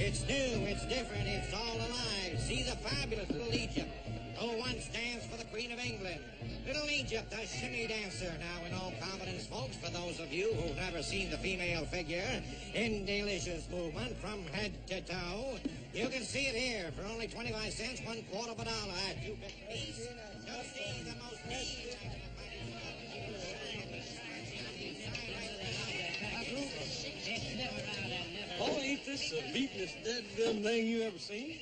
It's new, it's different, it's all alive. See the fabulous Little Egypt. 01 stands for the Queen of England. Little Egypt, the shimmy dancer. Now, in all confidence, folks, for those of you who've never seen the female figure in delicious movement from head to toe, you can see it here for only 25 cents, $1/4 of a dollar at Cupid Piece. You'll see the most Oh, ain't this the beatin'est dead-gum thing you ever seen?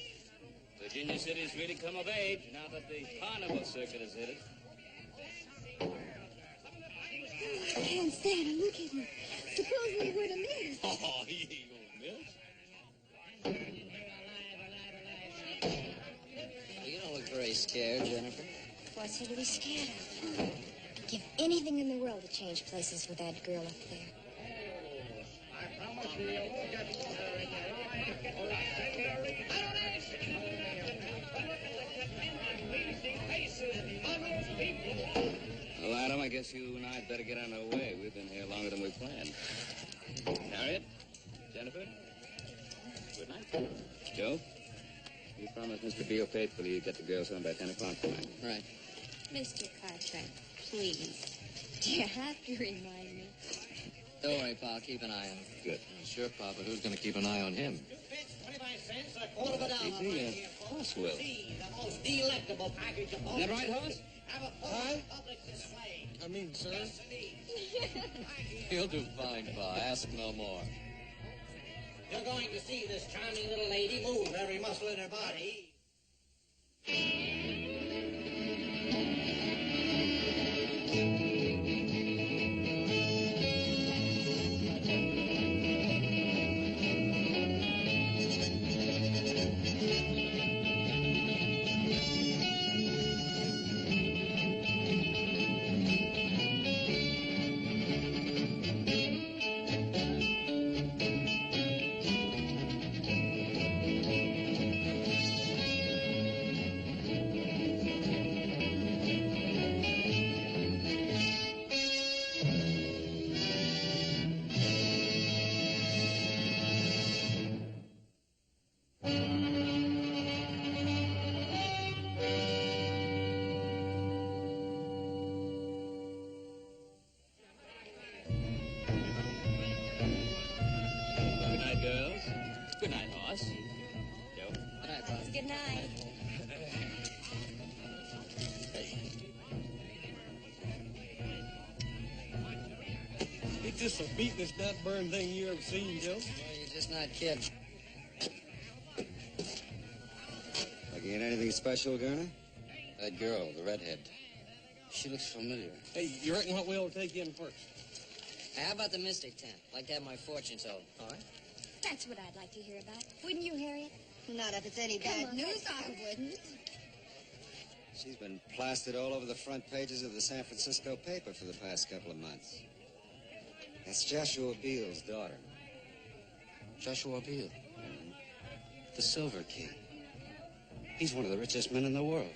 Virginia City's really come of age now that the carnival circuit has hit it. I can't stand it. Look at him. Suppose we were to miss. Oh, he ain't gonna miss. You don't look very scared, Jennifer. What's there to be scared of? Give anything in the world to change places with that girl up there. Well, Adam, I guess you and I'd better get on our way. We've been here longer than we planned. Harriet? Jennifer? Good night. Joe? You promised Mr. Beale faithfully you'd get the girls home by 10 o'clock tonight. Right. Mr. Cartwright, please. Do you have to remind me? Don't worry, Pa. I'll keep an eye on him. Good. Sure, Pa, but who's going to keep an eye on him? 25 cents, $1/4 of a dollar. Hoss will. See the most delectable package of all. Is that right, Hoss? Have a full public display. I mean, sir. Yes, indeed. He'll do fine, Pa. Ask no more. You're going to see this charming little lady move every muscle in her body. Ain't this the beatin'est nut-burn thing you ever seen, Joe? Well, you're just not kidding. Like you ain't anything special, Gurner? That girl, the redhead. She looks familiar. Hey, you reckon what we ought to take in first? Hey, how about the Mystic Tent? I'd like to have my fortune told. All right? That's what I'd like to hear about. Wouldn't you, Harriet? Not if it's any bad news, I wouldn't. She's been plastered all over the front pages of the San Francisco paper for the past couple of months. That's Joshua Beale's daughter. Joshua Beale? The Silver King. He's one of the richest men in the world.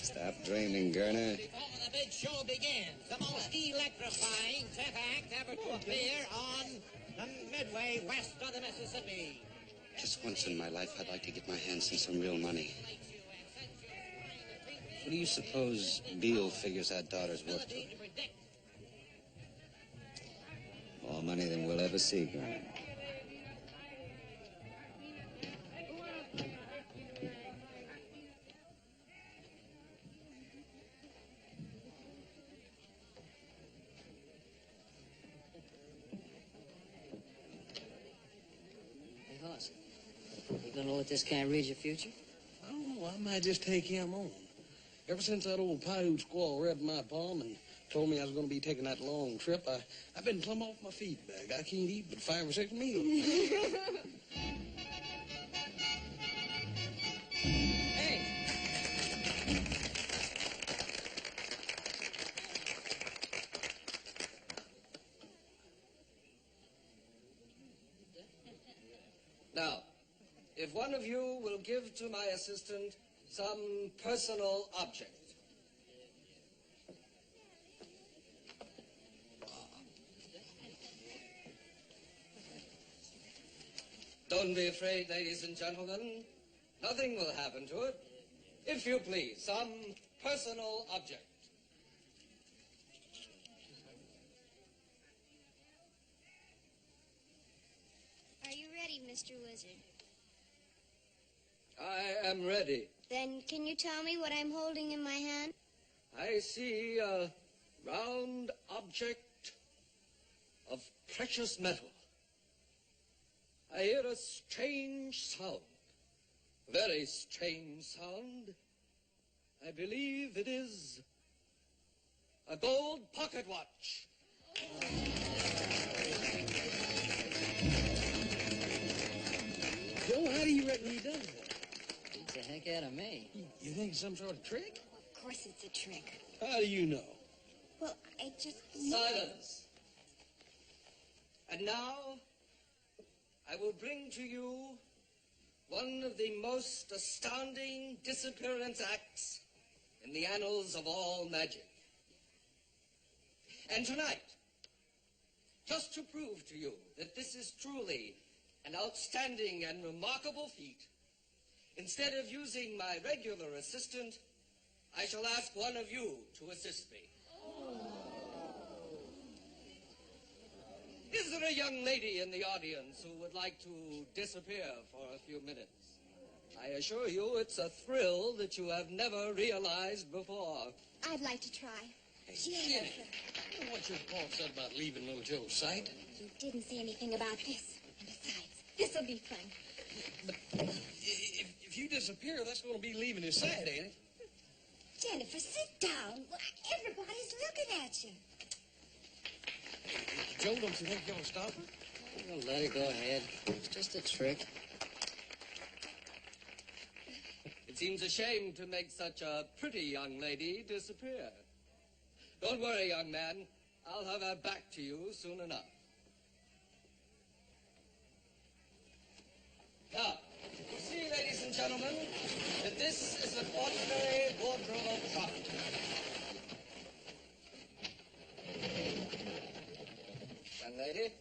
Stop dreaming, Gurner. Before the big show begins, the most electrifying 10th act ever to appear on the Midway west of the Mississippi. Just once in my life, I'd like to get my hands on some real money. What do you suppose Beale figures that daughter's worth to him? More money than we'll ever see, Gurner. Hey, Hoss, you gonna let this guy read your future? I don't know. I might just take him on. Ever since that old Paiute squaw read my palm and told me I was going to be taking that long trip, I've been plumb off my feed bag. I can't eat but 5 or 6 meals. Hey! Now, if one of you will give to my assistant some personal object. Don't be afraid, ladies and gentlemen. Nothing will happen to it. If you please, some personal object. Are you ready, Mr. Wizard? I am ready. Then can you tell me what I'm holding in my hand? I see a round object of precious metal. I hear a strange sound, a very strange sound. I believe it is a gold pocket watch. Joe, how do you reckon he does that? Beats the heck out of me. You think it's some sort of trick? Of course it's a trick. How do you know? Well, I just... Silence. And now, I will bring to you one of the most astounding disappearance acts in the annals of all magic. And tonight, just to prove to you that this is truly an outstanding and remarkable feat, instead of using my regular assistant, I shall ask one of you to assist me. Is there a young lady in the audience who would like to disappear for a few minutes? I assure you it's a thrill that you have never realized before. I'd like to try. Jenny, you know what your pa said about leaving little Joe's sight? You didn't say anything about this. And besides, this'll be fun. But if you disappear, that's going to be leaving his sight, ain't it? Jennifer, sit down. Everybody's looking at you. Joe, don't you think you'll stop her? Well, let her go ahead. It's just a trick. It seems a shame to make such a pretty young lady disappear. Don't worry, young man. I'll have her back to you soon enough. Now, you see, ladies and gentlemen, that this is an ordinary wardrobe trunk. Young lady.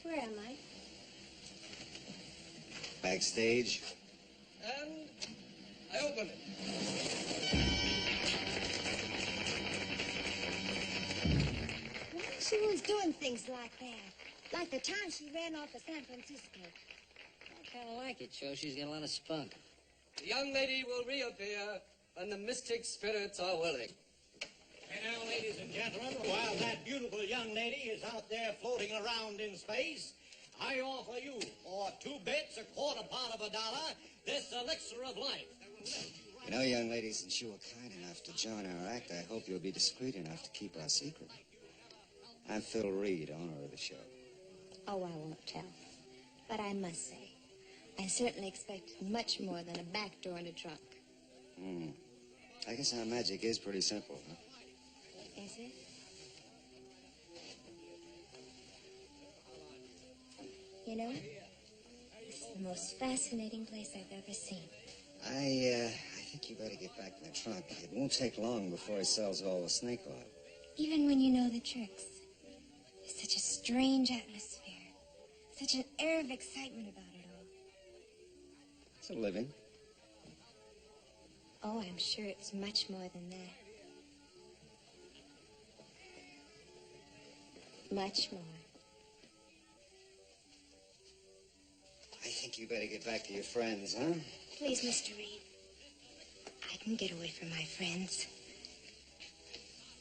Where am I? Backstage. And I open it. Why she was doing things like that? Like the time she ran off to San Francisco. I kind of like it. Shows she's got a lot of spunk. The young lady will reappear when the mystic spirits are willing. And now, ladies and gentlemen, while that beautiful young lady is out there floating around in space, I offer you, for 2 bits, a quarter part of $1, this elixir of life. You know, young lady, since you were kind enough to join our act, I hope you'll be discreet enough to keep our secret. I'm Phil Reed, owner of the show. Oh, I won't tell. But I must say, I certainly expect much more than a back door and a trunk. I guess our magic is pretty simple, huh? Is it? You know, this is the most fascinating place I've ever seen. I think you better get back in the trunk. It won't take long before he sells all the snake oil. Even when you know the tricks, there's such a strange atmosphere, such an air of excitement about it all. It's a living. Oh, I'm sure it's much more than that. Much more. I think you better get back to your friends, huh? Please, Mr. Reed. I can get away from my friends.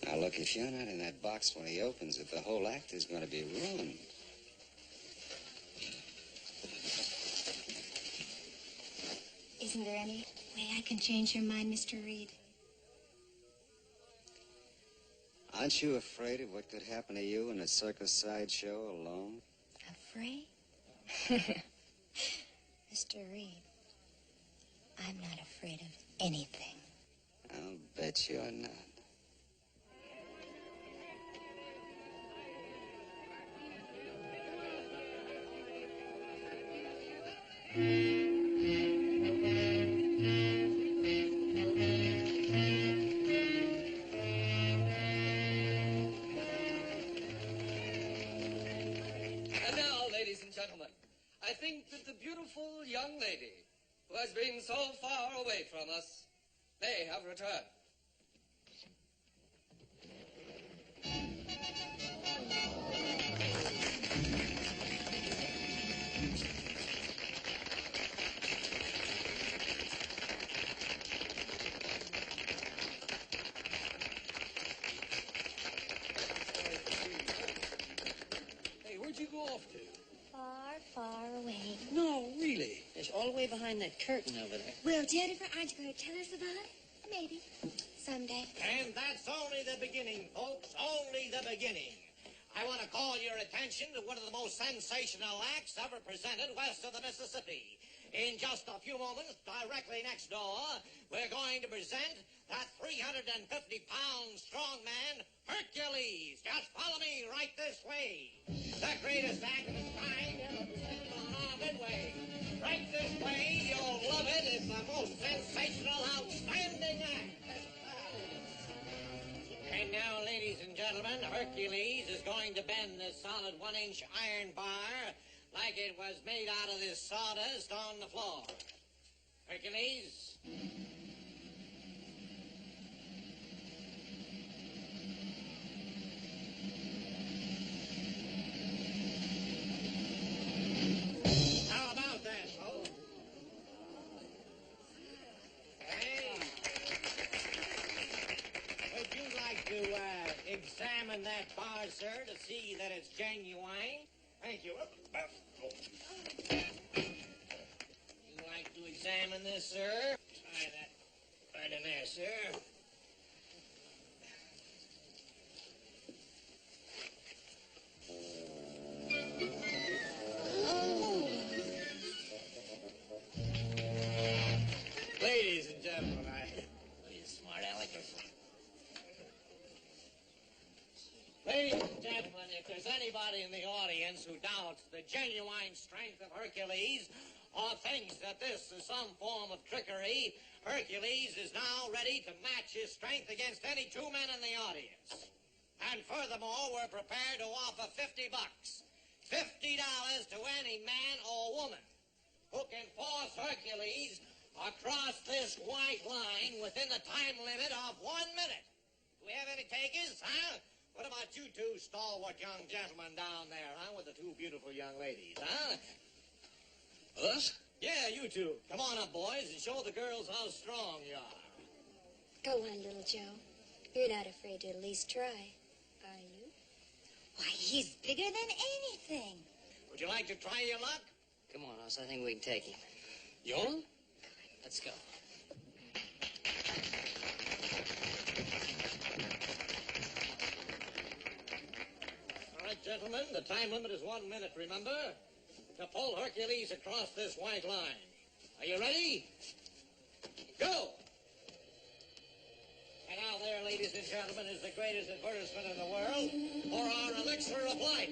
Now, look, if you're not in that box when he opens it, the whole act is going to be ruined. Isn't there any way I can change your mind, Mr. Reed? Aren't you afraid of what could happen to you in a circus sideshow alone? afraid? Mr. Reed, I'm not afraid of anything. I'll bet you're not. And now, ladies and gentlemen, I think that the beautiful young lady who has been so far away from us may have returned. Hey, where'd you go off to? Far, far away. No, really. It's all the way behind that curtain over there. Well, Jennifer, aren't you going to tell us about it? Maybe. Someday. And that's only the beginning, folks. Only the beginning. I want to call your attention to one of the most sensational acts ever presented west of the Mississippi. In just a few moments, directly next door, we're going to present that 350-pound strong man, Hercules. Just follow me right this way. The greatest act of its kind ever presented on our midway. Right this way, you'll love it. It's the most sensational, outstanding act. And now, ladies and gentlemen, Hercules is going to bend this solid 1-inch iron bar like it was made out of this sawdust on the floor. Hercules. How about that, folks? Hey. Would you like to examine that bar, sir, to see that it's genuine? Thank you. You like to examine this, sir? Try that right in there, sir. Ladies and gentlemen, what are you, smart aleck? Ladies and gentlemen, if there's anybody in the audience who doubts the genuine strength of Hercules or thinks that this is some form of trickery, Hercules is now ready to match his strength against any two men in the audience. And furthermore, we're prepared to offer $50. $50 to any man or woman who can force Hercules across this white line within the time limit of 1 minute. Do we have any takers, huh? What about you two stalwart young gentlemen down there, huh? With the two beautiful young ladies, huh? Us? Yeah, you two. Come on up, boys, and show the girls how strong you are. Go on, little Joe. You're not afraid to at least try, are you? Why, he's bigger than anything. Would you like to try your luck? Come on, Us. I think we can take him. You on? Let's go. All right, gentlemen, the time limit is 1 minute, remember? To pull Hercules across this white line. Are you ready? Go! And now there, ladies and gentlemen, is the greatest advertisement in the world for our elixir of life.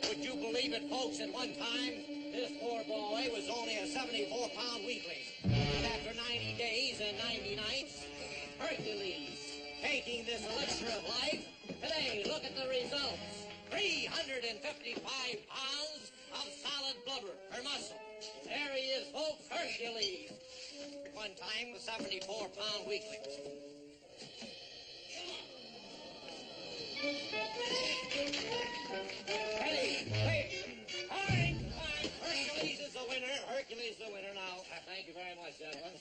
Would you believe it, folks, at one time, this poor boy was only a 74-pound weakling. And after 90 days and 90 nights, Hercules, taking this elixir of life, today, look at the results. 355 pounds of solid blubber or muscle. There he is, folks, Hercules. One time, a 74-pound weakling. Hey, all right, Hercules is the winner. Hercules is the winner now. Thank you very much, gentlemen.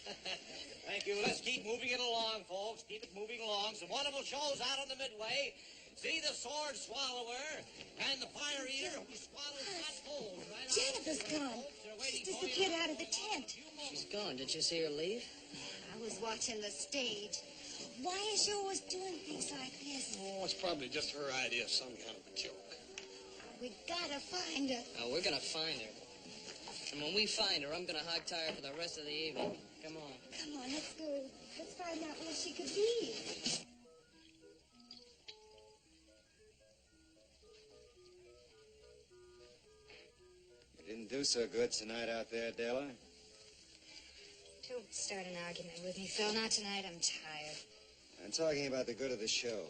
Thank you. Let's keep moving it along, folks. Keep it moving along. Some wonderful shows out on the midway. See the sword swallower and the fire eater who swallows hot coals. Right. Jennifer's gone. She's disappeared out of the tent. She's gone. Did you see her leave? I was watching the stage. Why is she always doing things like this? Oh, it's probably just her idea of some kind of a joke. We gotta find her. Oh, we're gonna find her. And when we find her, I'm gonna hog-tie her for the rest of the evening. Come on. Come on, let's go. Let's find out where she could be. You didn't do so good tonight out there, Della. Don't start an argument with me, Phil. Not tonight. I'm tired. I'm talking about the good of the show.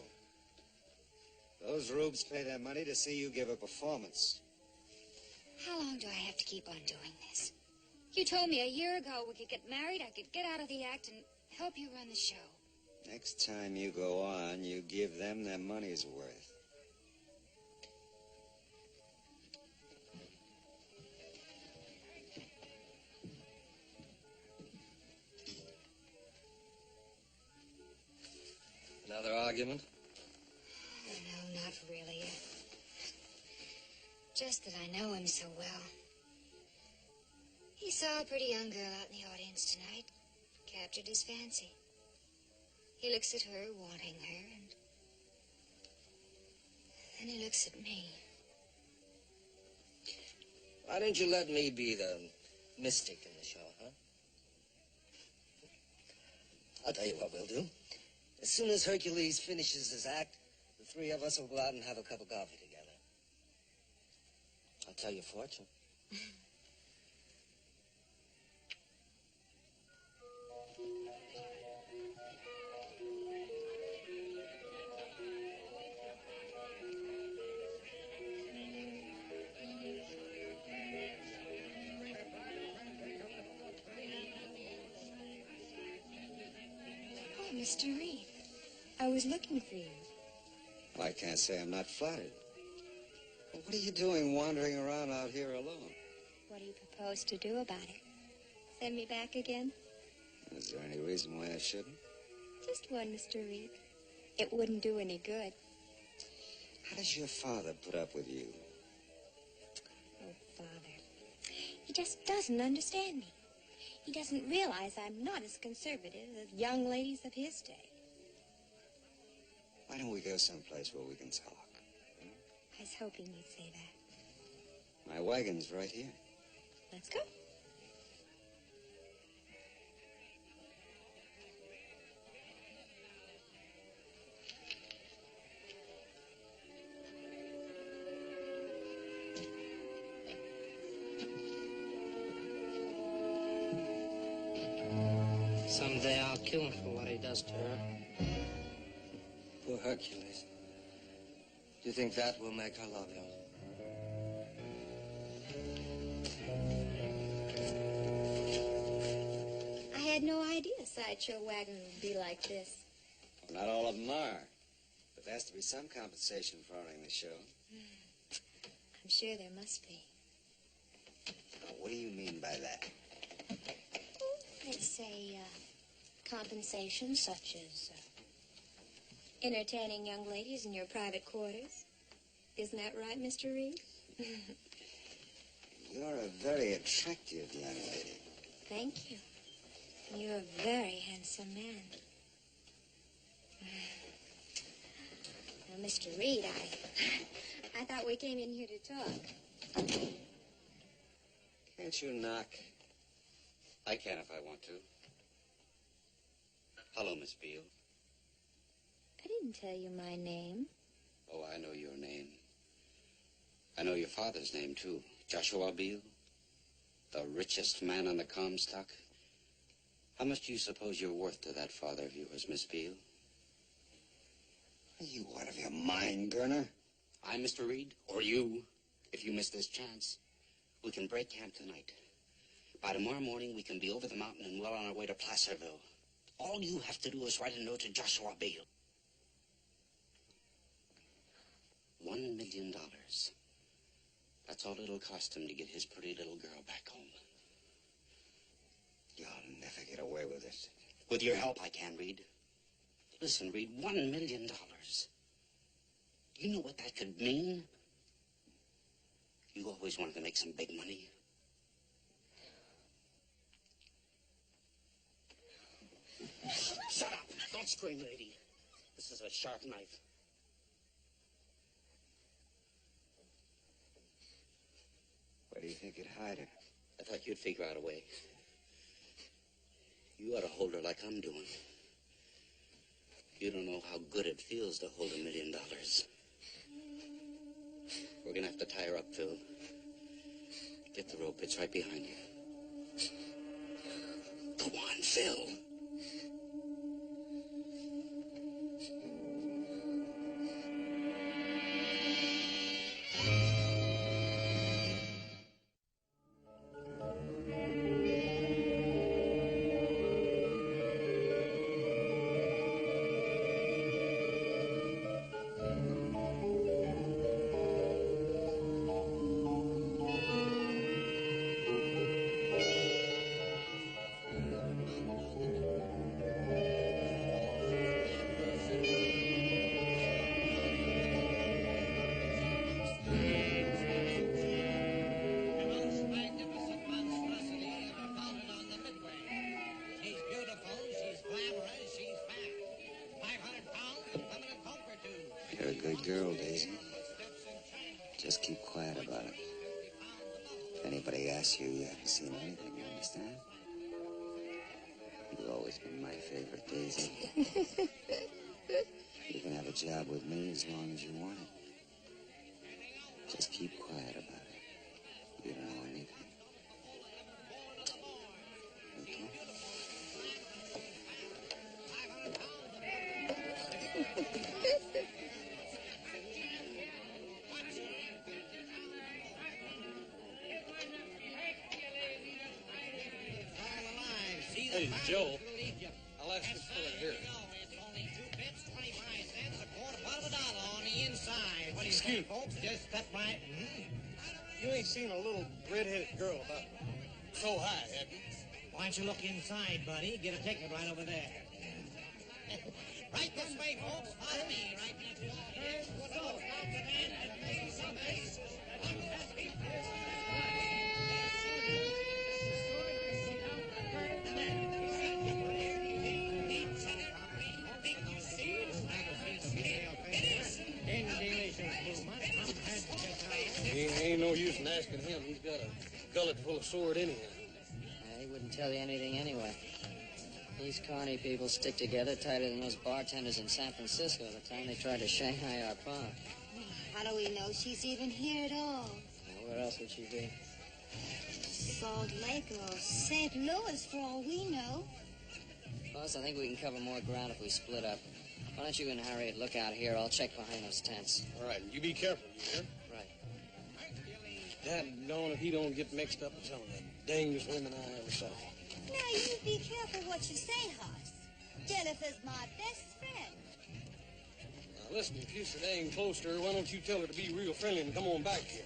Those rubes pay their money to see you give a performance. How long do I have to keep on doing this? You told me a year ago we could get married, I could get out of the act and help you run the show. Next time you go on, you give them their money's worth. Another argument? No, not really. Just that I know him so well. He saw a pretty young girl out in the audience tonight, captured his fancy. He looks at her, wanting her, and then he looks at me. Why don't you let me be the mystic in the show, huh? I'll tell you what we'll do. As soon as Hercules finishes his act, the three of us will go out and have a cup of coffee together. I'll tell you a fortune. Oh, Mr. Reed, I was looking for you. Well, I can't say I'm not flattered. Well, what are you doing wandering around out here alone? What do you propose to do about it? Send me back again? Is there any reason why I shouldn't? Just one, Mr. Reed. It wouldn't do any good. How does your father put up with you? Oh, Father. He just doesn't understand me. He doesn't realize I'm not as conservative as young ladies of his day. Why don't we go someplace where we can talk? I was hoping you'd say that. My wagon's right here. Let's go. Someday I'll kill him for what he does to her. Poor Hercules. Do you think that will make her love him? I had no idea a sideshow wagon would be like this. Well, not all of them are. But there has to be some compensation for owning the show. I'm sure there must be. Now, what do you mean by that? I'd say compensation such as entertaining young ladies in your private quarters. Isn't that right, Mr. Reed? You're a very attractive young lady. Thank you. You're a very handsome man. Now, Mr. Reed, I thought we came in here to talk. Can't you knock? I can if I want to. Hello, Miss Beale. I didn't tell you my name. Oh, I know your name. I know your father's name, too. Joshua Beale. The richest man on the Comstock. How much do you suppose you're worth to that father of yours, Miss Beale? Are you out of your mind, Gurner? I, Mr. Reed, or you, if you miss this chance. We can break camp tonight. By tomorrow morning, we can be over the mountain and well on our way to Placerville. All you have to do is write a note to Joshua Beale. $1 million. That's all it'll cost him to get his pretty little girl back home. You'll never get away with it. With your help, I can, Reed. Listen, Reed, $1 million. You know what that could mean? You always wanted to make some big money. Shut up! Don't scream, lady. This is a sharp knife. you think you'd hide her? I thought you'd figure out a way. You ought to hold her like I'm doing. You don't know how good it feels to hold $1 million. We're gonna have to tie her up, Phil. Get the rope. It's right behind you. Go on, Phil. You're a good girl, Daisy. Just keep quiet about it. If anybody asks you, you haven't seen anything, you understand? You've always been my favorite, Daisy. You can have a job with me as long as you want it. Just keep quiet about it. You don't know anything. Okay? Hey, Joe, I'll ask this fella here. Excuse me, folks. Just step right. You ain't seen a little red-headed girl about so high, have you? Why don't you look inside, buddy? Get a ticket right over there. Right this way, folks. Follow me. Right next door. Here's what's all. Stop the van and pay some base. Ain't no use in asking him. He's got a gullet full of sword anyhow. He wouldn't tell you anything anyway. These carny people stick together tighter than those bartenders in San Francisco the time they tried to Shanghai our pa. How do we know she's even here at all? Now, where else would she be? Salt Lake or St. Louis, for all we know. Boss, I think we can cover more ground if we split up. Why don't you and Harriet look out here? I'll check behind those tents. All right, you be careful, you hear? Right. Daggone if he don't get mixed up with some of the dangest women I ever saw. Now, you be careful what you say, Hoss. Jennifer's my best friend. Now, listen, if you're so dang close to her, why don't you tell her to be real friendly and come on back here?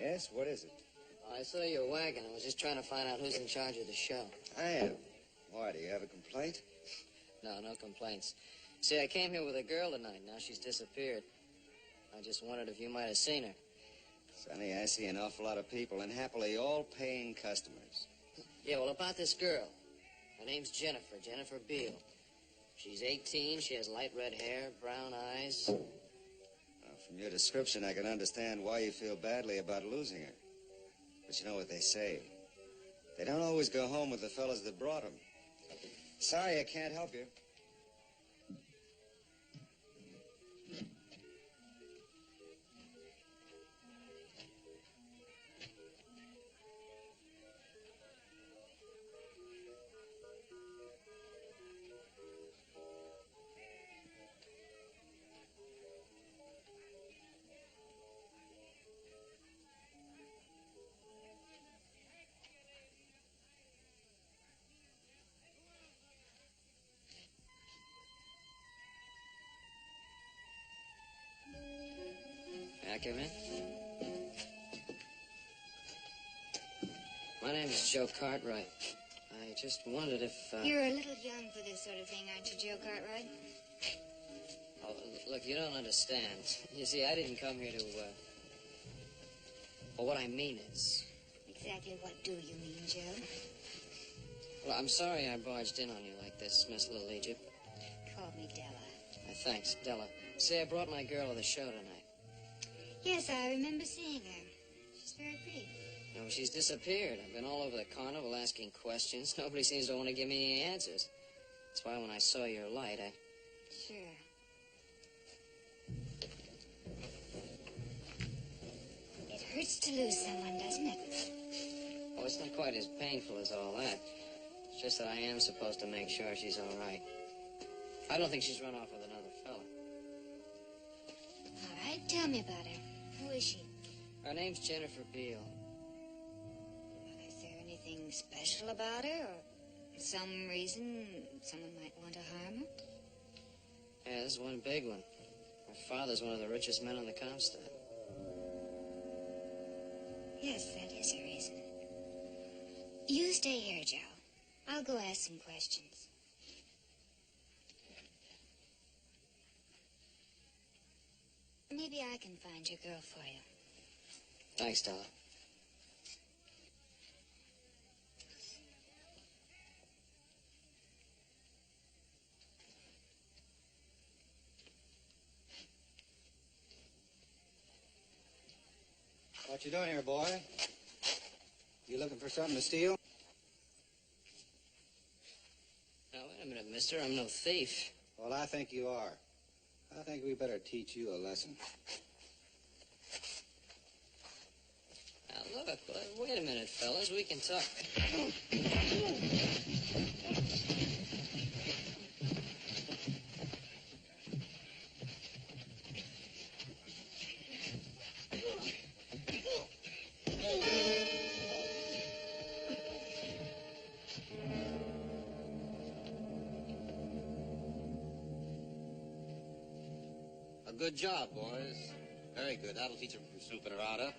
Yes, what is it? I saw your wagon. I was just trying to find out who's in charge of the show. I am. Why, do you have a complaint? No, no complaints. See, I came here with a girl tonight. Now she's disappeared. I just wondered if you might have seen her. Sonny, I see an awful lot of people, and happily all paying customers. Yeah, well, about this girl. Her name's Jennifer, Jennifer Beale. She's 18, she has light red hair, brown eyes. From your description, I can understand why you feel badly about losing her. But you know what they say. They don't always go home with the fellas that brought them. Sorry, I can't help you. May I come in? My name is Joe Cartwright. I just wondered if, You're a little young for this sort of thing, aren't you, Joe Cartwright? Oh, look, you don't understand. You see, I didn't come here to Well, what I mean is... Exactly what do you mean, Joe? Well, I'm sorry I barged in on you like this, Miss Little Egypt. Call me Della. Thanks, Della. Say, I brought my girl to the show tonight. Yes, I remember seeing her. She's very pretty. No, she's disappeared. I've been all over the carnival asking questions. Nobody seems to want to give me any answers. That's why when I saw your light, I... Sure. It hurts to lose someone, doesn't it? Oh, it's not quite as painful as all that. It's just that I am supposed to make sure she's all right. I don't think she's run off with another fella. All right, tell me about her. Who is she? Her name's Jennifer Beale. Is there anything special about her, or some reason someone might want to harm her? Yeah, there's one big one. Her father's one of the richest men on the Comstock. Yes, that is a reason. You stay here, Joe. I'll go ask some questions. Maybe I can find your girl for you. Thanks, Della. What you doing here, boy? You looking for something to steal? Now, wait a minute, mister. I'm no thief. Well, I think you are. I think we better teach you a lesson. Now, look, wait a minute, fellas. We can talk. Good job, boys. Very good. That'll teach them from snooping around, huh?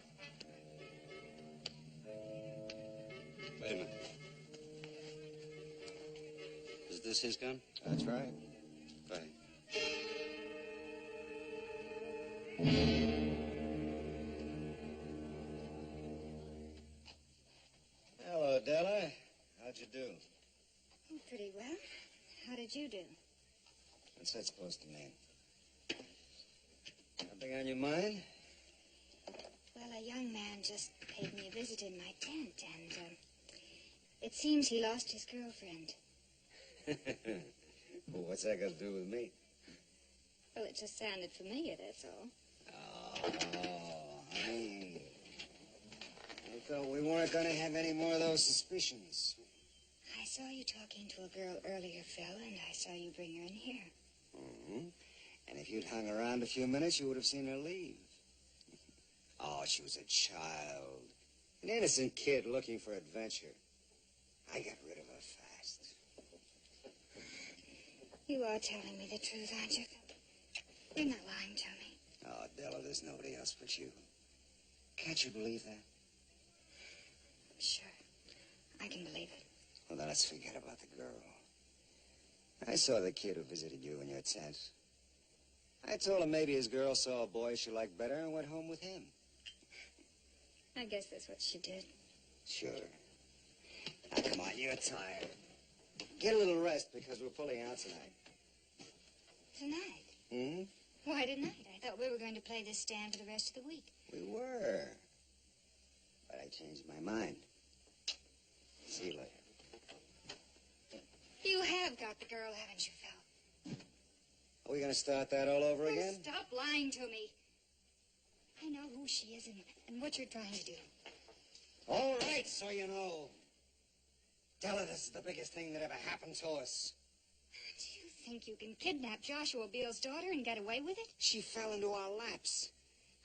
Wait a minute. Is this his gun? That's right. Go ahead. Hello, Della. How'd you do? Oh, pretty well. How did you do? What's that supposed to mean? Something on your mind? Well, a young man just paid me a visit in my tent, and it seems he lost his girlfriend. Well, what's that got to do with me? Well, it just sounded familiar, that's all. I thought we weren't going to have any more of those suspicions. I saw you talking to a girl earlier, Phil, and I saw you bring her in here. Mm-hmm. And if you'd hung around a few minutes, you would have seen her leave. Oh, she was a child. An innocent kid looking for adventure. I got rid of her fast. You are telling me the truth, aren't you? You're not lying to me. Oh, Della, there's nobody else but you. Can't you believe that? Sure. I can believe it. Well, then let's forget about the girl. I saw the kid who visited you in your tent. I told him maybe his girl saw a boy she liked better and went home with him. I guess that's what she did. Sure. Now, come on, you're tired. Get a little rest because we're pulling out tonight. Tonight? Hmm? Why tonight? I thought we were going to play this stand for the rest of the week. We were. But I changed my mind. See you later. You have got the girl, haven't you, Phil? Are we going to start that all over again? Stop lying to me. I know who she is and what you're trying to do. All right, so you know. Della, this is the biggest thing that ever happened to us. Do you think you can kidnap Joshua Beale's daughter and get away with it? She fell into our laps.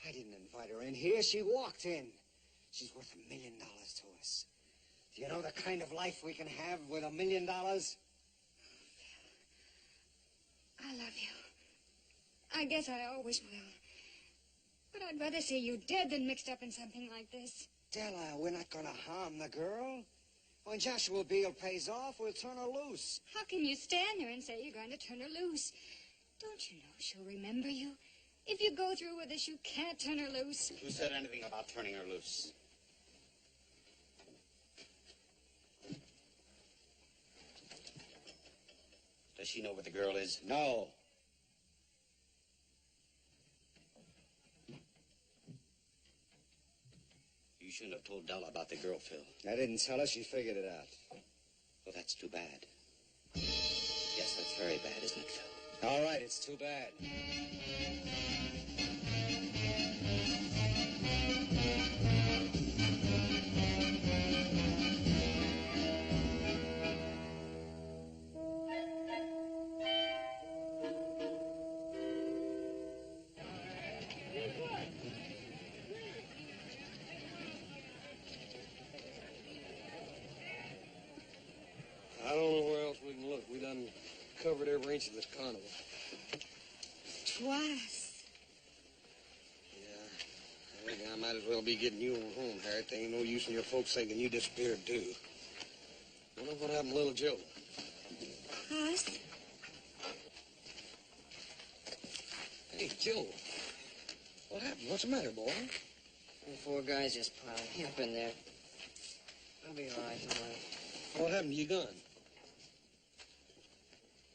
I didn't invite her in here. She walked in. She's worth $1 million to us. Do you know the kind of life we can have with $1 million? I love you. I guess I always will. But I'd rather see you dead than mixed up in something like this. Della, we're not going to harm the girl. When Joshua Beale pays off, we'll turn her loose. How can you stand there and say you're going to turn her loose? Don't you know she'll remember you? If you go through with this, you can't turn her loose. Who said anything about turning her loose? Does she know where the girl is? No. You shouldn't have told Della about the girl, Phil. I didn't tell her. She figured it out. Well, that's too bad. Yes, that's very bad, isn't it, Phil? All right, it's too bad. I don't know where else we can look. We done covered every inch of this carnival. Twice. Yeah, I think I might as well be getting you on home, Harriet. There ain't no use in your folks thinking you disappeared, too. Wonder what happened to little Joe. Us? Hey, Joe. What happened? What's the matter, boy? The four guys just piled me up in there. I'll be all right, don't worry. What happened to your gun?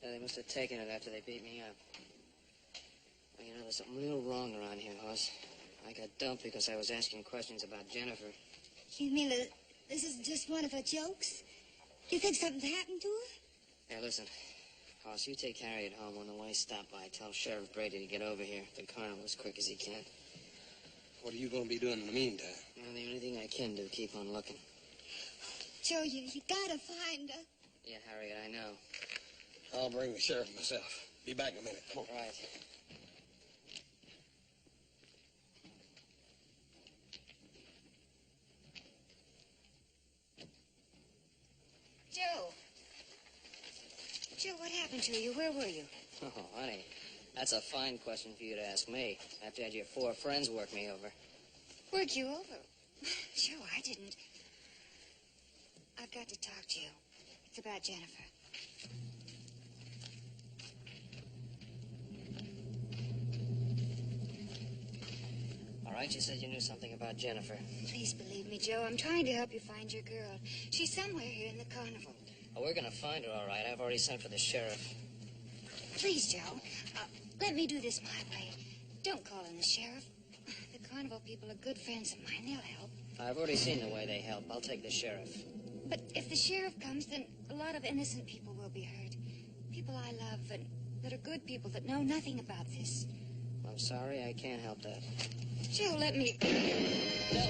Yeah, they must have taken it after they beat me up. Well, you know, there's something real wrong around here, Hoss. I got dumped because I was asking questions about Jennifer. You mean that this is just one of her jokes? You think something's happened to her? Hey, listen. Hoss, you take Harriet home. On the way, stop by. Tell Sheriff Brady to get over here. The carnival as quick as he can. What are you going to be doing in the meantime? Well, the only thing I can do, keep on looking. Joe, you gotta find her. Yeah, Harriet, I know. I'll bring the sheriff myself. Be back in a minute. Come on. Right. Joe. Joe, what happened to you? Where were you? Oh, honey, that's a fine question for you to ask me, after you had your four friends work me over. Worked you over? Joe, I didn't. I've got to talk to you. It's about Jennifer. All right, you said you knew something about Jennifer. Please believe me, Joe. I'm trying to help you find your girl. She's somewhere here in the carnival. Oh, we're gonna find her, all right. I've already sent for the sheriff. Please, Joe. Let me do this my way. Don't call in the sheriff. The carnival people are good friends of mine. They'll help. I've already seen the way they help. I'll take the sheriff. But if the sheriff comes, then a lot of innocent people will be hurt. People I love and that are good people that know nothing about this. I'm sorry, I can't help that. Joe, let me... No.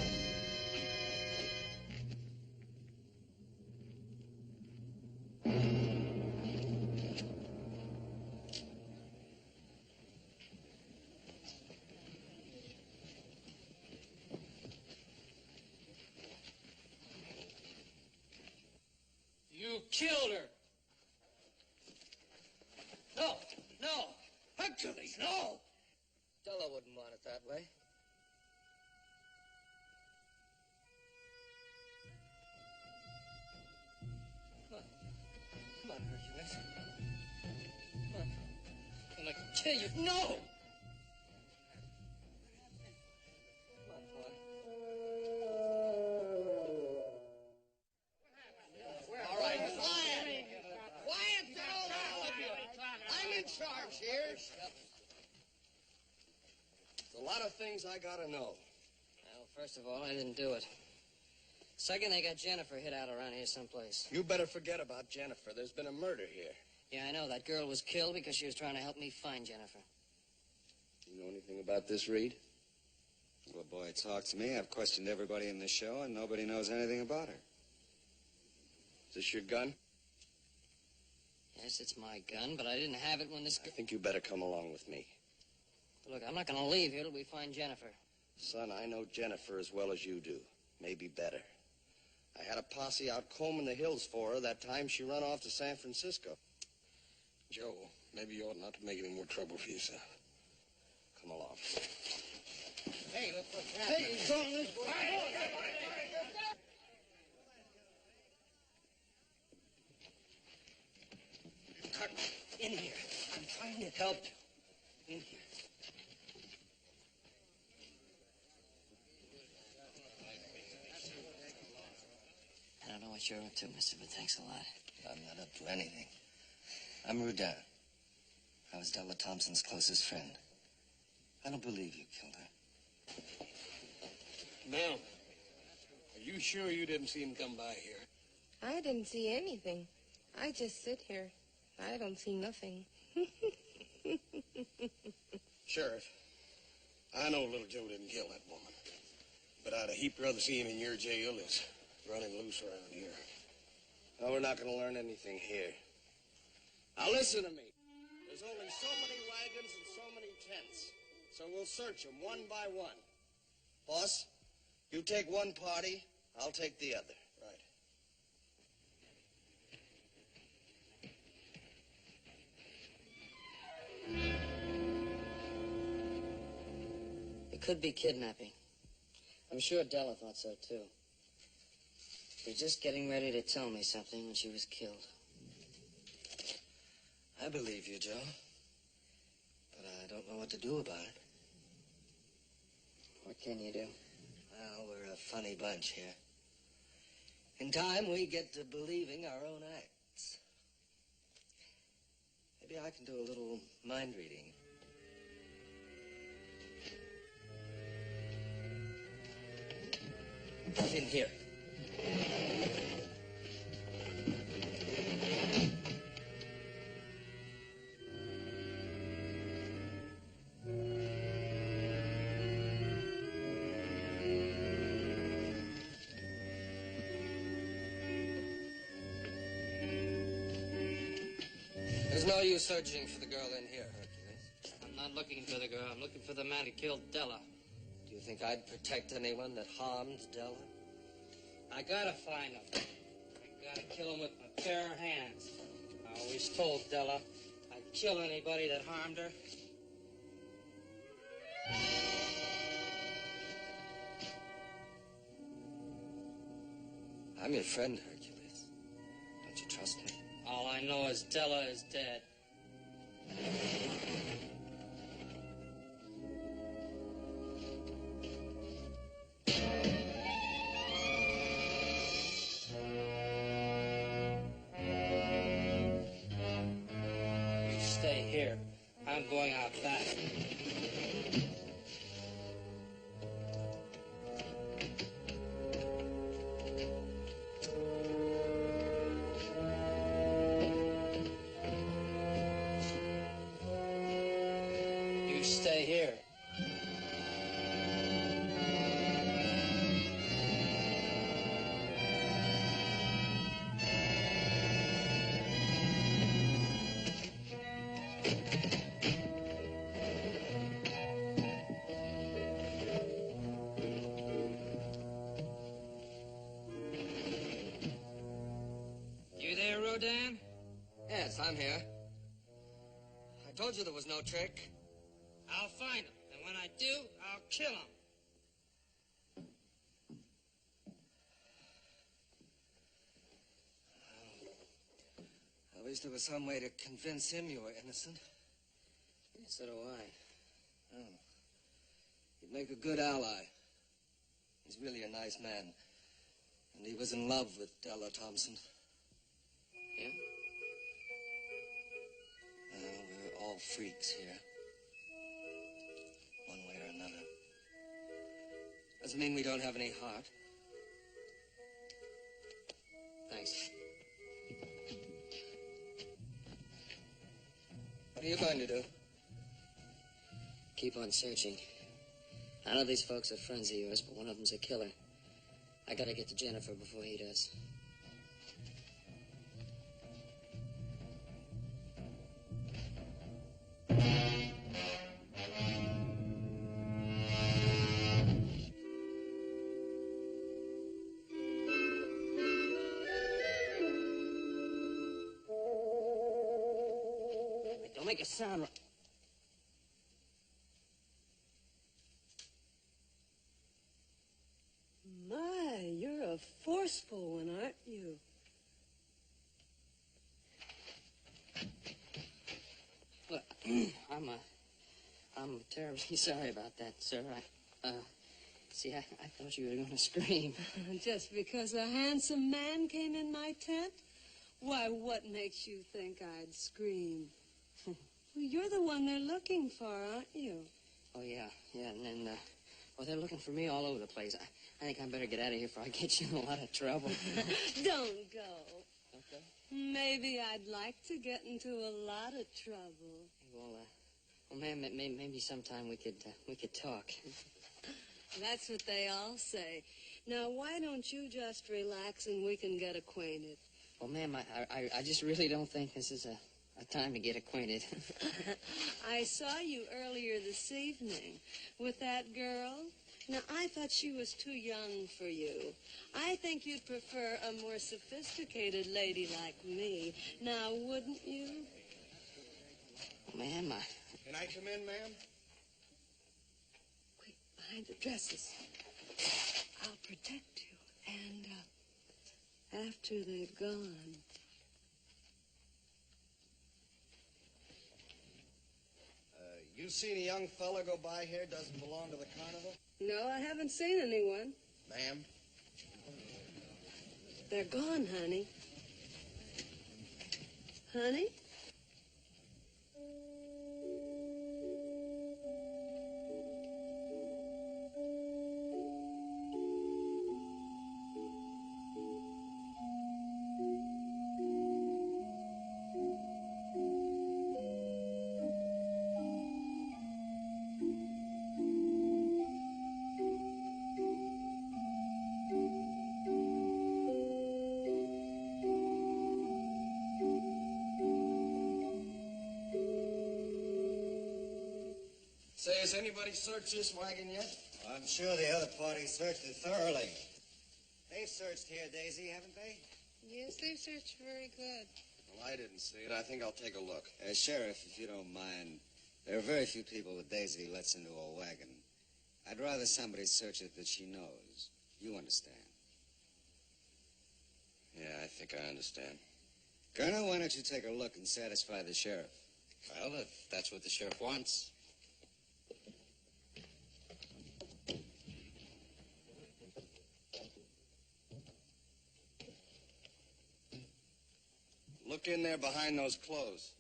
You killed her. No, no. Hercules, no. Della wouldn't want it that way. Come on, Hercules. Come on. I'm gonna kill you. No! Come on, boy. All right, quiet. Quiet down, all of you. I'm in charge here. There's a lot of things I gotta know. Well, first of all, I didn't do it. Second, they got Jennifer hid out around here someplace. You better forget about Jennifer. There's been a murder here. Yeah, I know. That girl was killed because she was trying to help me find Jennifer. You know anything about this, Reed? Well, boy, talk to me. I've questioned everybody in the show, and nobody knows anything about her. Is this your gun? Yes, it's my gun, but I didn't have it when this... I think you better come along with me. Look, I'm not going to leave here till we find Jennifer. Son, I know Jennifer as well as you do. Maybe better. I had a posse out combing the hills for her that time she run off to San Francisco. Joe, maybe you ought not to make any more trouble for yourself. Come along. Hey, look what's happening. Hey, he's going this way. In here. I'm trying to help you. In here. Oh, sure up to, mister, but thanks a lot. I'm not up to anything. I'm Rudin. I was Della Thompson's closest friend. I don't believe you killed her. Now, are you sure you didn't see him come by here? I didn't see anything. I just sit here. I don't see nothing. Sheriff, I know little Joe didn't kill that woman. But I'd a heap rather see him in your jail as running loose around here. No, we're not going to learn anything here. Now listen to me. There's only so many wagons and so many tents. So we'll search them one by one. Boss, you take one party, I'll take the other. Right. It could be kidnapping. I'm sure Della thought so, too. She was just getting ready to tell me something when she was killed. I believe you, Joe. But I don't know what to do about it. What can you do? Well, we're a funny bunch here. In time, we get to believing our own acts. Maybe I can do a little mind reading. In here. There's no use searching for the girl in here, Hercules. I'm not looking for the girl. I'm looking for the man who killed Della. Do you think I'd protect anyone that harmed Della? I gotta find him. I gotta kill him with my bare hands. I always told Della I'd kill anybody that harmed her. I'm your friend, Hercules. Don't you trust me? All I know is Della is dead. You stay here. I'm going out back. Stay here. You there, Rodin? Yes, I'm here. I told you there was no trick. I'll find him, and when I do, I'll kill him. I wish there was some way to convince him you were innocent. Yeah, so do I. Oh. He'd make a good ally. He's really a nice man. And he was in love with Della Thompson. Yeah? Well, we're all freaks here. One way or another. Doesn't mean we don't have any heart. Thanks. What are you going to do? Keep on searching. I know these folks are friends of yours, but one of them's a killer. I gotta get to Jennifer before he does. Don't make a sound. My, you're a forceful one, aren't you? Look, I'm terribly sorry about that, sir. See, I thought you were going to scream. Just because a handsome man came in my tent? Why, what makes you think I'd scream? Well, you're the one they're looking for, aren't you? Oh, yeah, and then, well, they're looking for me all over the place. I think I better get out of here before I get you in a lot of trouble. Don't go. Okay. Maybe I'd like to get into a lot of trouble. Well, ma'am, maybe sometime we could talk. That's what they all say. Now, why don't you just relax and we can get acquainted? Well, ma'am, I just really don't think this is a time to get acquainted. I saw you earlier this evening with that girl. Now, I thought she was too young for you. I think you'd prefer a more sophisticated lady like me. Now, wouldn't you? Ma'am, Can I come in, ma'am? Quick, behind the dresses. I'll protect you. And, after they've gone... You seen a young fella go by here doesn't belong to the carnival? No, I haven't seen anyone. Ma'am? They're gone, honey. Honey? Say, has anybody searched this wagon yet? I'm sure the other party searched it thoroughly. They've searched here, Daisy, haven't they? Yes, they've searched very good. Well, I didn't see it. I think I'll take a look. Sheriff, if you don't mind, there are very few people that Daisy lets into a wagon. I'd rather somebody search it that she knows. You understand? Yeah, I think I understand. Colonel, why don't you take a look and satisfy the sheriff? Well, if that's what the sheriff wants. Look in there behind those clothes.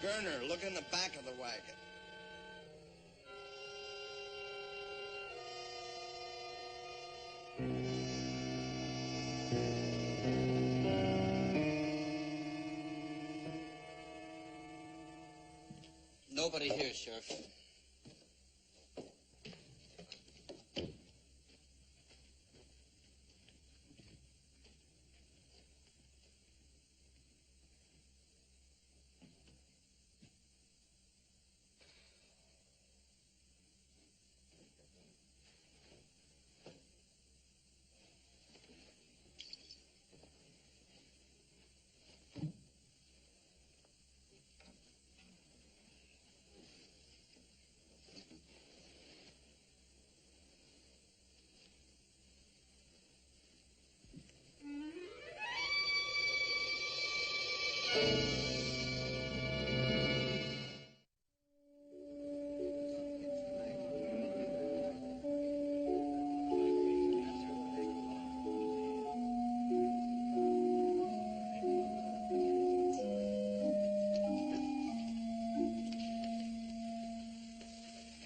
Gerner, look in the back of the wagon. Nobody here, Sheriff.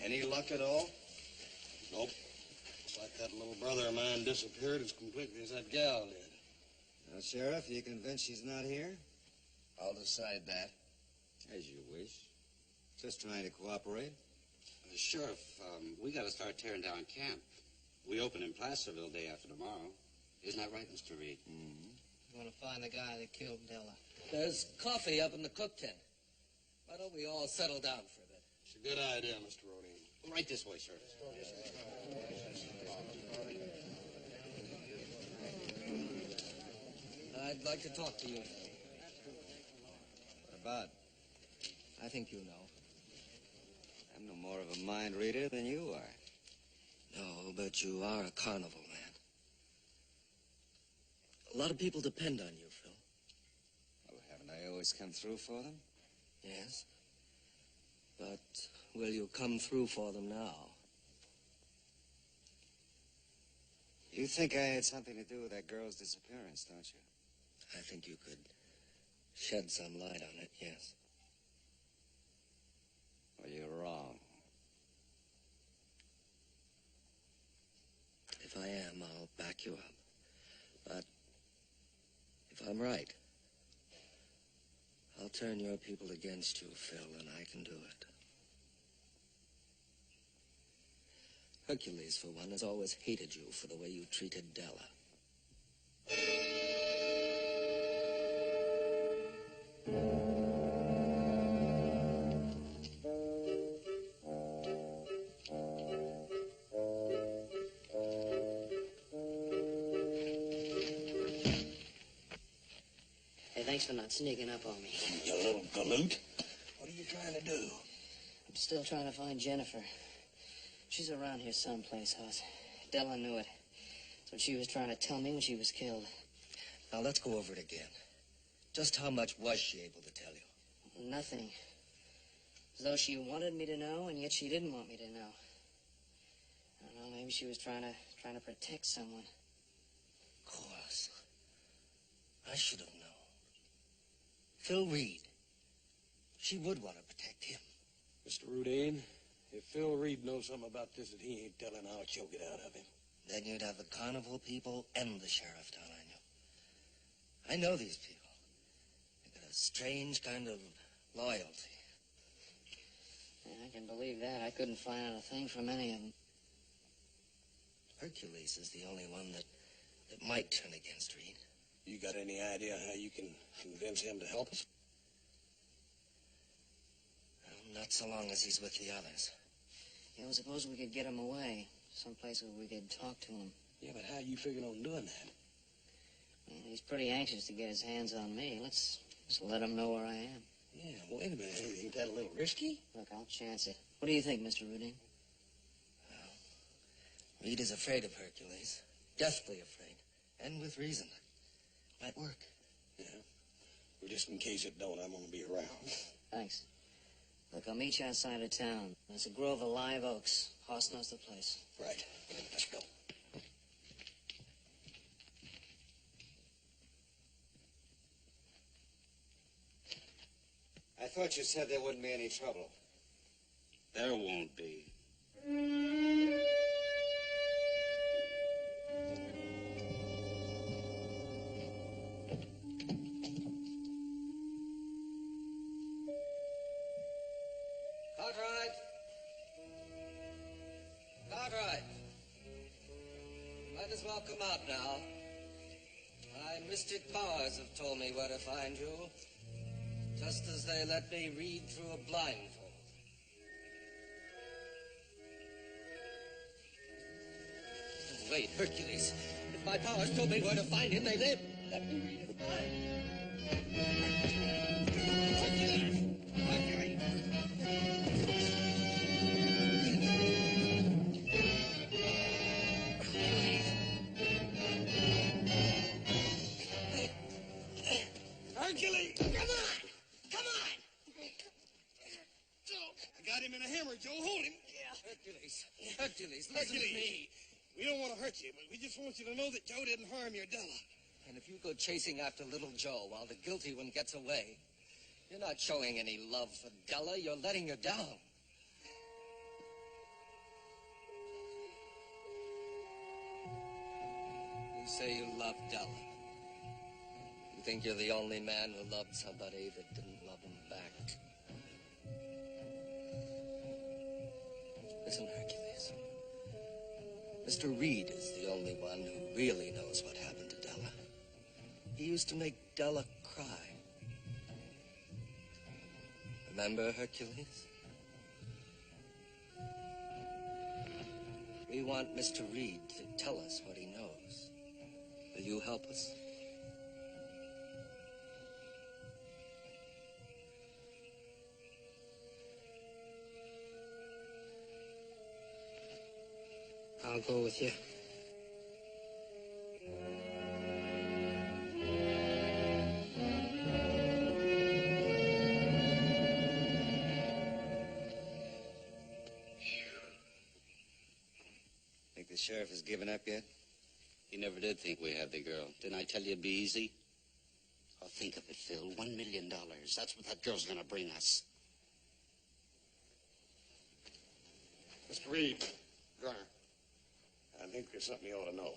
Any luck at all? Nope. It's like that little brother of mine disappeared as completely as that gal did. Now, Sheriff, you convinced she's not here? I'll decide that. As you wish. Just trying to cooperate. Sheriff, we got to start tearing down camp. We open in Placerville day after tomorrow. Isn't that right, Mr. Reed? Mm-hmm. We want to find the guy that killed Della. There's coffee up in the cook tent. Why don't we all settle down for a bit? It's a good idea, Mr. Rodine. Right this way, Sheriff. I'd like to talk to you. What about? I think you know. I'm no more of a mind reader than you are. No, but you are a carnival man. A lot of people depend on you, Phil. Well, haven't I always come through for them? Yes. But will you come through for them now? You think I had something to do with that girl's disappearance, don't you? I think you could shed some light on it, yes. Well, you're wrong. If I am, I'll back you up. But if I'm right, I'll turn your people against you, Phil, and I can do it. Hercules, for one, has always hated you for the way you treated Della. Hey, thanks for not sneaking up on me. You little galoot. What are you trying to do? I'm still trying to find Jennifer. She's around here someplace, Hoss. Della knew it. That's what she was trying to tell me when she was killed. Now, let's go over it again. Just how much was she able to tell you? Nothing. As though she wanted me to know, and yet she didn't want me to know. I don't know, maybe she was trying to protect someone. Of course. I should have known. Phil Reed. She would want to protect him. Mr. Rudine, if Phil Reed knows something about this that he ain't telling, I'll choke it out of him. Then you'd have the carnival people and the sheriff down on you. I know these people. They've got a strange kind of loyalty. Yeah, I can believe that. I couldn't find out a thing from any of them. Hercules is the only one that might turn against Reed. You got any idea how you can convince him to help us? Well, not so long as he's with the others. Yeah, well, suppose we could get him away. Someplace where we could talk to him. Yeah, but how you figure on doing that? Well, he's pretty anxious to get his hands on me. Let's just let him know where I am. Yeah, well, wait a minute. Ain't that a little risky? Look, I'll chance it. What do you think, Mr. Ruding? Well, Reed is afraid of Hercules. Deathly afraid. And with reason. Might work. Yeah. Well, just in case it don't, I'm going to be around. Thanks. Look, I'll meet you outside of town. There's a grove of live oaks. Hoss knows the place. Right. Let's go. I thought you said there wouldn't be any trouble. There won't be. Cartwright! Cartwright! Might as well come out now. My mystic powers have told me where to find you, just as they let me read through a blindfold. Wait, Hercules. If my powers told me where to find him, they live. Let me read his mind. Hercules! Hercules! Hercules! Come on! Come on! Joe, I got him in a hammer, Joe. Hold him. Yeah. Hercules! Hercules, listen to me. We don't want to hurt you, but we just want you to know that Joe didn't harm your Della. And if you go chasing after little Joe while the guilty one gets away, you're not showing any love for Della. You're letting her down. You say you love Della. You think you're the only man who loved somebody that didn't love him back. Listen, Hercules. Mr. Reed is the only one who really knows what happened to Della. He used to make Della cry. Remember, Hercules? We want Mr. Reed to tell us what he knows. Will you help us? I'll go with you. Think the sheriff has given up yet? He never did think we had the girl. Didn't I tell you it'd be easy? Oh, think of it, Phil. $1 million. That's what that girl's gonna bring us. Mr. Reed, Garner, I think there's something you ought to know.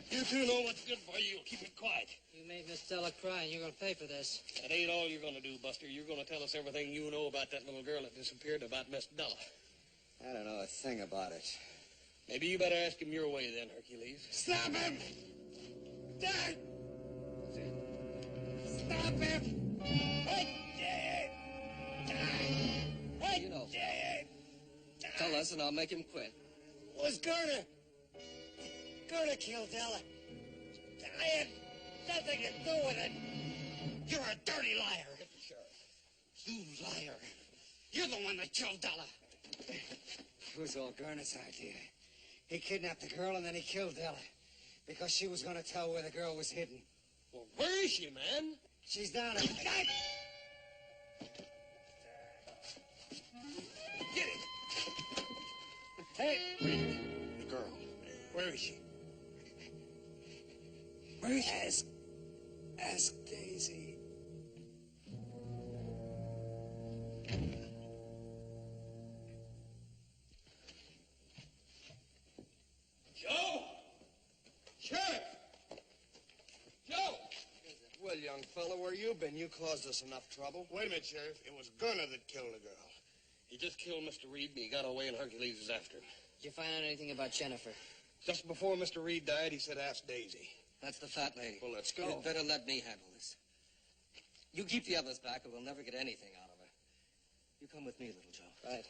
You two know what's good for you. Keep it quiet. You made Miss Stella cry, and you're going to pay for this. That ain't all you're going to do, Buster. You're going to tell us everything you know about that little girl that disappeared, about Miss Della. I don't know a thing about it. Maybe you better ask him your way then, Hercules. Stop him! Dad! Stop him! What did? What You know, did? tell us and I'll make him quit. Was Gerda? Gerda killed Della. I had nothing to do with it. You're a dirty liar. You liar. You're the one that killed Della. It was all Gurney's idea. He kidnapped the girl and then he killed Della. Because she was going to tell where the girl was hidden. Well, where is she, man? She's down at... Get it! Hey! The girl. Where is she? Where is she? Ask Daisy. Joe! Sheriff! Joe! Well, young fella, where you been? You caused us enough trouble. Wait a minute, Sheriff. It was Gunner that killed the girl. He just killed Mr. Reed and he got away and Hercules is after him. Did you find out anything about Jennifer? Just before Mr. Reed died, he said, ask Daisy. That's the fat lady. Well, let's go. You'd better let me handle this. You keep the others back or we'll never get anything out of her. You come with me, little Joe. Right.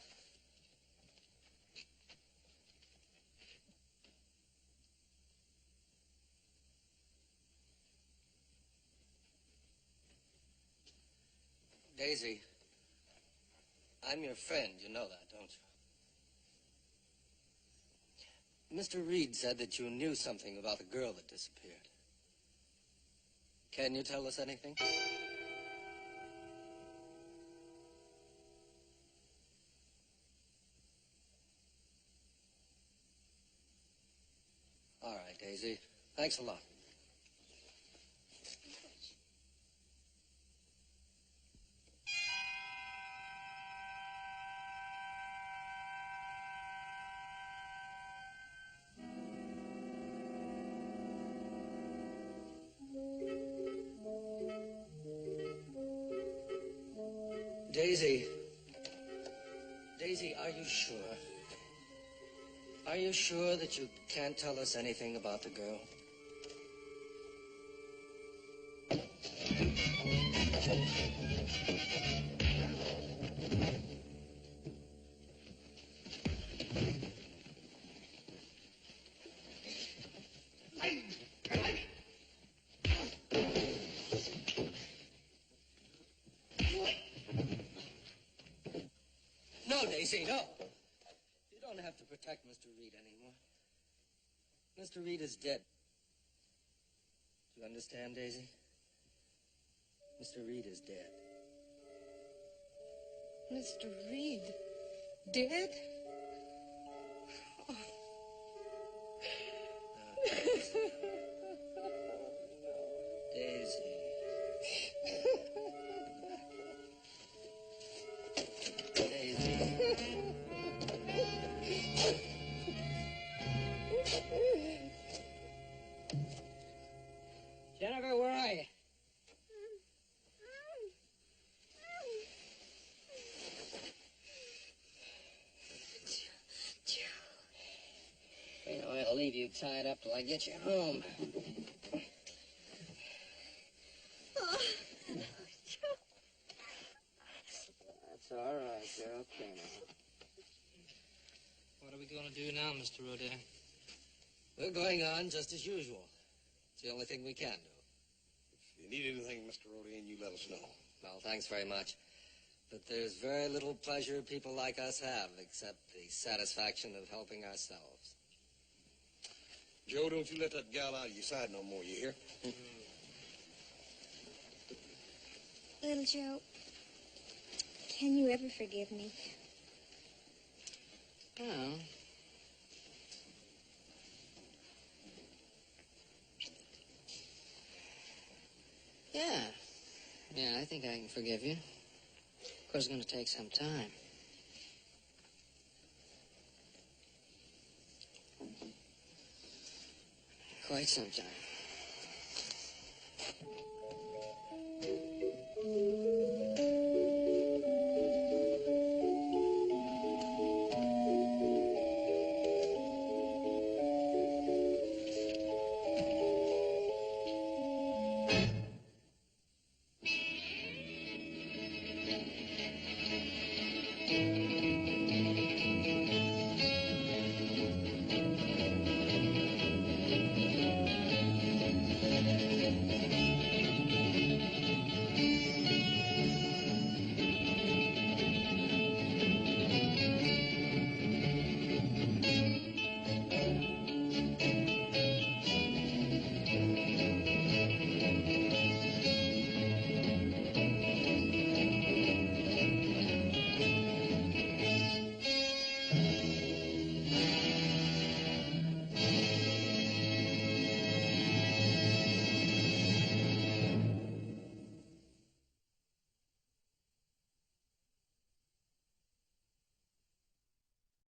Daisy, I'm your friend. You know that, don't you? Mr. Reed said that you knew something about the girl that disappeared. Can you tell us anything? All right, Daisy. Thanks a lot. Daisy. Daisy, are you sure? Are you sure that you can't tell us anything about the girl? No, Daisy, no. You don't have to protect Mr. Reed anymore. Mr. Reed is dead. Do you understand, Daisy? Mr. Reed is dead. Mr. Reed? Dead? Oh. Daisy. Jennifer, where are you? You know, I'll leave you tied up till I get you home. That's all right. You're okay now. What are we going to do now, Mr. Rodin? We're going on just as usual. It's the only thing we can do. If you need anything, Mr. Rodin, you let us know. Well, thanks very much. But there's very little pleasure people like us have, except the satisfaction of helping ourselves. Joe, don't you let that gal out of your side no more, you hear? Little Joe, can you ever forgive me? Well, yeah, I think I can forgive you. Of course, it's going to take some time. Quite some time.